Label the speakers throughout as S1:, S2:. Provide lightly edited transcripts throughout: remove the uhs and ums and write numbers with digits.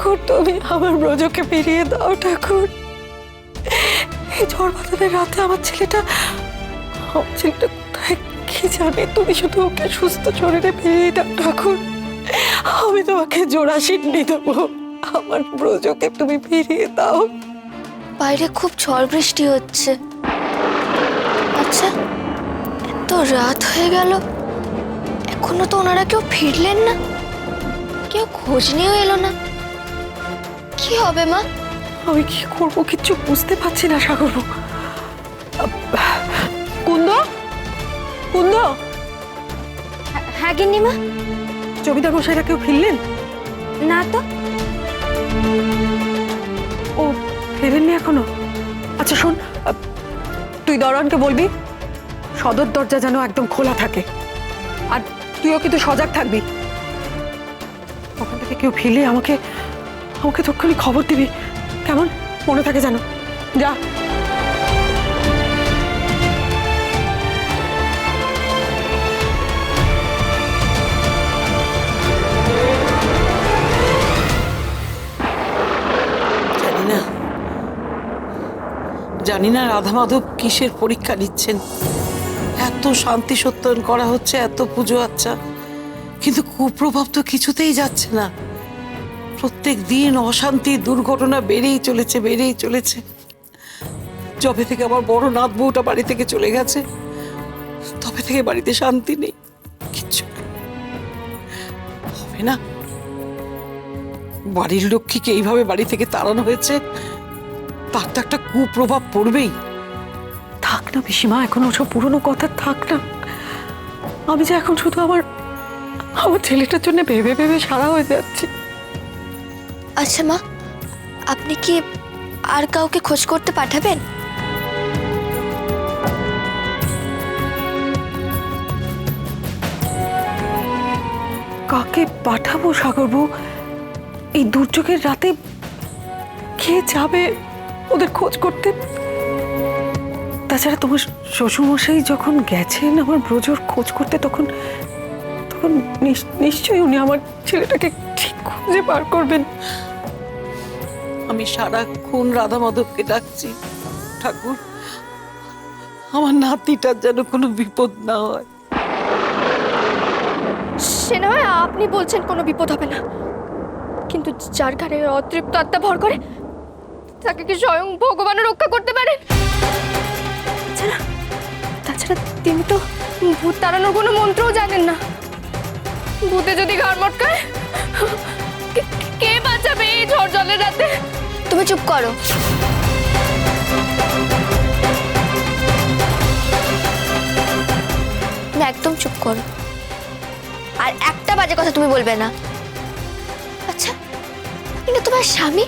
S1: ঠাকুর তুমি আমার ব্রজকে ফিরিয়ে দাও ঠাকুর। এই ঝড় বাদলের রাতে আমার ছেলেটা কোথায় কি জানে, তুমি শুধু ওকে সুস্থ শরীরে ফিরিয়ে দাও ঠাকুর। আমি তোমাকে জোড়া সিন্নি দেবো, আমার ব্রজকে তুমি ফিরিয়ে দাও।
S2: বাইরে খুব ঝড় বৃষ্টি হচ্ছে। আচ্ছা, এত রাত হয়ে গেল, এখনো তো ওনারা কেউ ফিরলেন না, কেউ খোঁজ নিয়েও এলো না। কি হবে মা?
S1: আমি কি করবো কিচ্ছু বুঝতে পারছি না সাগর। কুন্দ, কুন্দ।
S2: হ্যাঁ গিন্নিমা।
S1: জমিদার মশাইরা কেউ ফিরলেন?
S2: না তো।
S1: ও ফেরেননি এখনো? আচ্ছা শোন, তুই দরওয়ানকে বলবি সদর দরজা যেন একদম খোলা থাকে, আর তুইও কিন্তু সজাগ থাকবি। ওখান থেকে কেউ ফিরলে আমাকে তক্ষুনি খবর দিবি, কেমন? মনে থাকে যেন। যা।
S3: জানি না রাধা মাধব কিসের পরীক্ষা নিচ্ছেন। এত শান্তি সত্যায়ন করা হচ্ছে, এত পুজো আচ্ছা, কিন্তু কুপ্রভাব তো কিছুতেই যাচ্ছে না। প্রত্যেক দিন অশান্তি, দুর্ঘটনা বেড়েই চলেছে। যবে থেকে আমার বড় নাত বউটা বাড়ি থেকে চলে গেছে, তবে থেকে বাড়িতে শান্তি নেই, কিচ্ছু হবে না। বাড়ির লক্ষ্মীকে এইভাবে বাড়ি থেকে তাড়ানো হয়েছে, তার তো একটা কুপ্রভাব পড়বেই।
S1: থাক না পিসিমা, এখন ওসব পুরনো কথা থাক না। আমি যে এখন শুধু আমার ছেলেটার জন্য ভেবে ভেবে সারা হয়ে যাচ্ছে।
S2: আচ্ছা মা, আপনি কি আর কাউকে খোঁজ করতে পাঠাবেন?
S1: কাকে পাঠাবো সাগরবু? এই দুর্যোগের রাতে কে যাবে ওদের খোঁজ করতে? তাছাড়া তোমার শ্বশুরমশাই যখন গেছেন আমার ব্রজর খোঁজ করতে, তখন নিশ্চয়ই উনি আমার ছেলেটাকে ঠিক খুঁজে বার করবেন।
S3: আমি সারাক্ষণ রাধা মাধবকে ডাকছি, ঠাকুর আমার নাতিটার যেন কোনো বিপদ না হয়।
S2: সে না হয় আপনি বলছেন কোনো বিপদ হবে না, কিন্তু যার ঘরে অতৃপ্ত আত্মা ভর করে তাকে কি স্বয়ং ভগবান রক্ষা করতে পারেন? তাছাড়া তিনি তো ভূত তাড়ানোর কোনো মন্ত্রও জানেন না। ভূতে যদি ঘাড় মটকায়, কে বাঁচাবে এই ঝড় জলের রাতে? তুমি চুপ করো। না, একদম চুপ করো, আর একটা বাজে কথা তুমি বলবে না। আচ্ছা, কিন্তু তোমার স্বামী,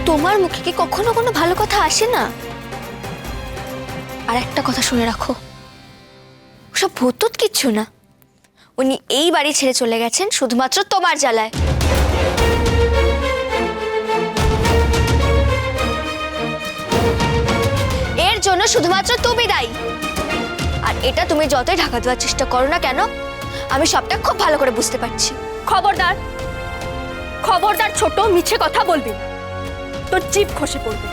S2: তোমার মুখে কি কখনো কোনো ভালো কথা আসে না? আর একটা কথা শুনে রাখো, ওসব ভূত কিচ্ছু না। উনি এই বাড়ি ছেড়ে চলে গেছেন শুধুমাত্র তোমার জ্বালায়। এর জন্য শুধুমাত্র তুমি দায়ী। আর এটা তুমি যতই ঢাকা দেওয়ার চেষ্টা করো না কেন, আমি সবটা খুব ভালো করে বুঝতে পারছি।
S4: খবরদার, খবরদার ছোট, মিছে কথা বলবি না, তোর জিভ খসে পড়বে।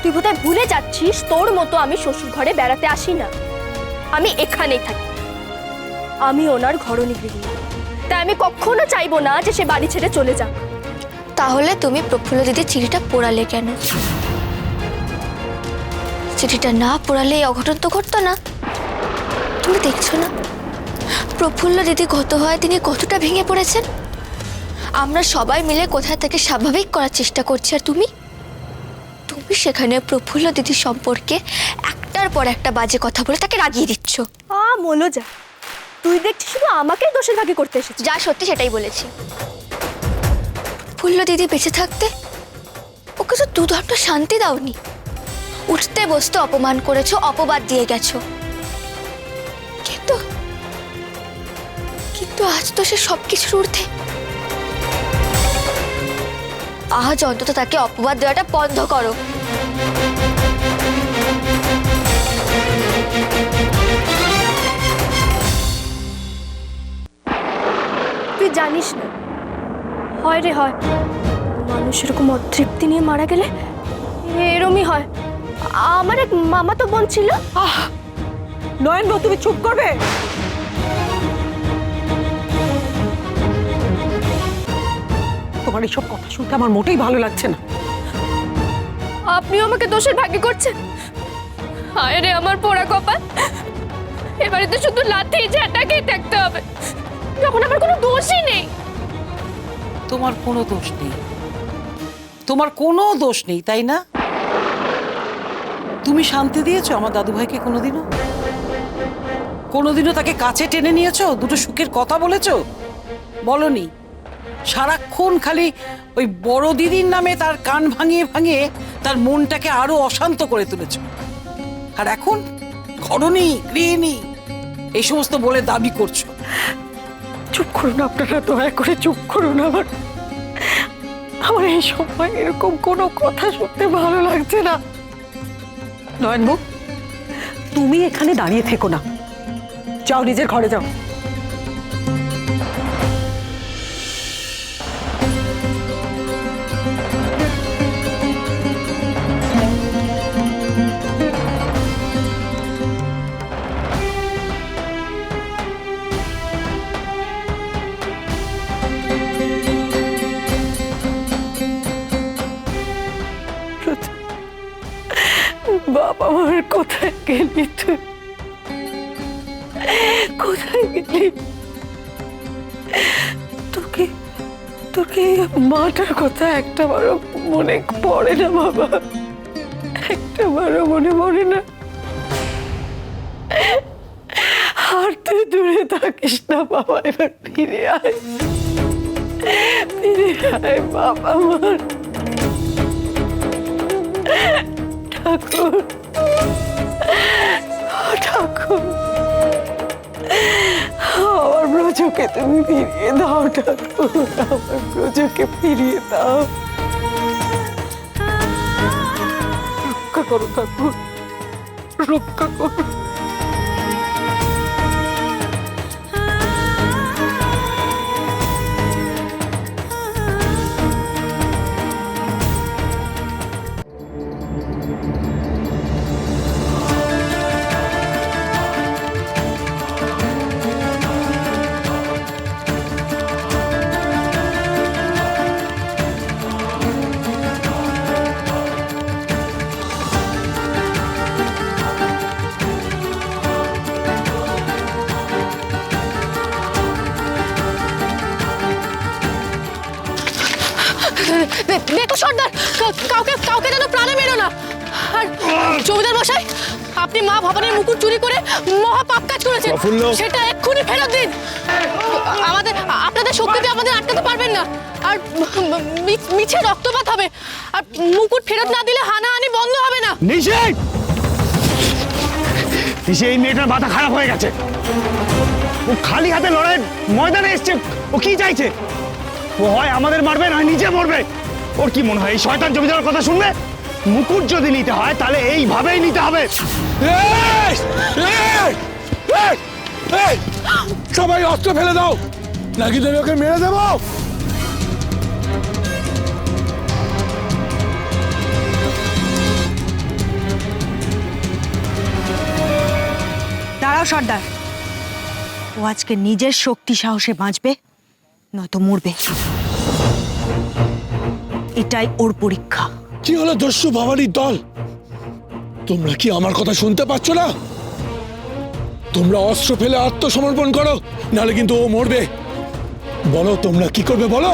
S4: তুই বোধহয় ভুলে যাচ্ছিস তোর মতো আমি শ্বশুর ঘরে বেড়াতে আসি না, আমি এখানেই থাকি। আমি ওনার ঘরণী গৃহিণী, তাই আমি কখনো চাইবো না যে সে বাড়ি ছেড়ে চলে যাক।
S2: তাহলে তুমি প্রফুল্ল দিদির চিঠিটা পোড়ালে কেন? চিঠিটা না পোড়ালে এই অঘটন তো ঘটতো না। তুমি দেখছো না প্রফুল্ল দিদি গত হয় তিনি কতটা ভেঙে পড়েছেন? আমরা সবাই মিলে কোথায় তাকে স্বাভাবিক করার চেষ্টা করছি, আর তুমি সেখানে প্রফুল্ল দিদির সম্পর্কে একটার পর একটা বাজে কথা বলে তাকে রাগিয়ে দিচ্ছ।
S4: মনোজা, তুই দেখছিস শুধু আমাকেই দোষের ভাগী করতে এসেছিস।
S2: যা সত্যি সেটাই বলেছি। প্রফুল্ল দিদি বেঁচে থাকতে ওকে তো দুধটা শান্তি দাওনি। উঠতে বসতে অপমান করেছো, অপবাদ দিয়ে গেছো, কিন্তু আজ তো সে সবকিছুর ঊর্ধ্বে। আজ অন্তত তাকে অপবাদ দেওয়াটা বন্ধ করো।
S4: তুই জানিস না হয় রে হয়, মানুষ এরকম অতৃপ্তি নিয়ে মারা গেলে এরমই হয়। আমার এক মামাতো বোন ছিল।
S1: নয়ন বউ, তুমি চুপ করবে? তোমার এইসব কথা শুনতে আমার মোটেই ভালো লাগছে না।
S4: আপনিও আমাকে দোষের ভাগী করছেন। হায় রে আমার পোড়া কপাল, এবারে তো শুধু লাথি ঝাঁটাকেই থাকতে হবে, যখন আমার কোনো দোষই নেই।
S3: তোমার কোনো দোষ নেই, তোমার কোনো দোষ নেই, তাই না? তুমি শান্তি দিয়েছো আমার দাদু ভাইকে? কোনোদিনও কোনোদিনও তাকে কাছে টেনে নিয়েছো? দুটো সুখের কথা বলেছো? বলনি। সারাক্ষণ খালি ওই বড় দিদির নামে তার কান ভাঙিয়ে ভাঙিয়ে তার মনটাকে আরো অশান্ত করে তুলেছো। আর এখন ঘরণী, গৃহিণী এই সমস্ত বলে দাবি করছো।
S1: চুপ করুন আপনারা, দয়া করে চুপ করুন। আমার এই সময় এরকম কোনো কথা শুনতে ভালো লাগছে না। নয়ন বউ, তুমি এখানে দাঁড়িয়ে থেকো না, যাও নিজের ঘরে যাও। বাবা মার কোথায় গেলি তুই? কোথায় গেলি? তোকে মাটার কথা একটা বারো মনে পড়ে না বাবা? একটা বারো মনে পড়ে না? আর তুই দূরে থাকিস না বাবা, এবার ফিরে আয়, ফিরে আয় বাবা মার। ঠাকুর, ঠাকুর, আমার ব্রজকে তুমি ফিরিয়ে দাও ঠাকুর, আমার ব্রজকে ফিরিয়ে দাও। রক্ষা করো ঠাকুর, রক্ষা করো।
S4: দেখো সর্দার, কাউকে যেন প্রাণে মেরো না। আর জমিদার মশাই, আপনি মা ভবানীর মুকুট চুরি করে মহা পাপ কাজ করেছেন, সেটা এক্ষুনি ফেরত দিন। আপনাদের শক্তিতে আমাদের আটকাতে পারবেন না, আর মিছে রক্তপাত হবে। আর মুকুট ফেরত না দিলে হানাহানি বন্ধ হবে না।
S5: নিশে, এই মেয়েটার মাথা খারাপ হয়ে গেছে। ও খালি হাতে লড়াই ময়দানে এসছে। ও কি চাইছে? ও হয় আমাদের মারবে, নয় নিজে মরবে। ওর কি মনে হয় এই শয়তান জমিদারের কথা শুনবে? মুকুট যদি নিতে হয় তাহলে এইভাবেই নিতে হবে।
S6: সবাই অস্ত্র ফেলে দাও, নাকি তুমি ওকে মেরে দেবো।
S7: দাঁড়াও সর্দার, ও আজকে নিজের শক্তি সাহসে বাঁচবে, নয়তো মরবে। এটাই ওর পরীক্ষা।
S6: কি হলো দস্যু ভবানীর দল? তোমরা কি আমার কথা শুনতে পাচ্ছ না? তোমরা অস্ত্র ফেলে আত্মসমর্পণ করো, নাহলে কিন্তু ও মরবে। বলো তোমরা কি করবে, বলো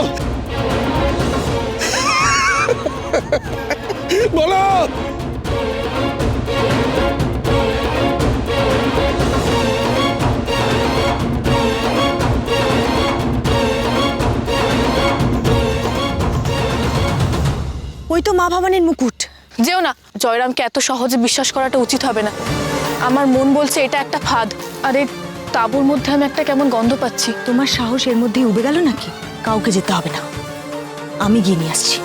S6: বলো।
S7: ওই তো মা ভবানীর মুকুট।
S4: যেও না, জয়রামকে এত সহজে বিশ্বাস করাটা উচিত হবে না। আমার মন বলছে এটা একটা ফাঁদ, আর এই তাঁবুর মধ্যে আমি একটা কেমন গন্ধ পাচ্ছি।
S7: তোমার সাহস এর মধ্যেই উবে গেল নাকি? কাউকে যেতে হবে না, আমি গিয়ে নিয়ে আসছি।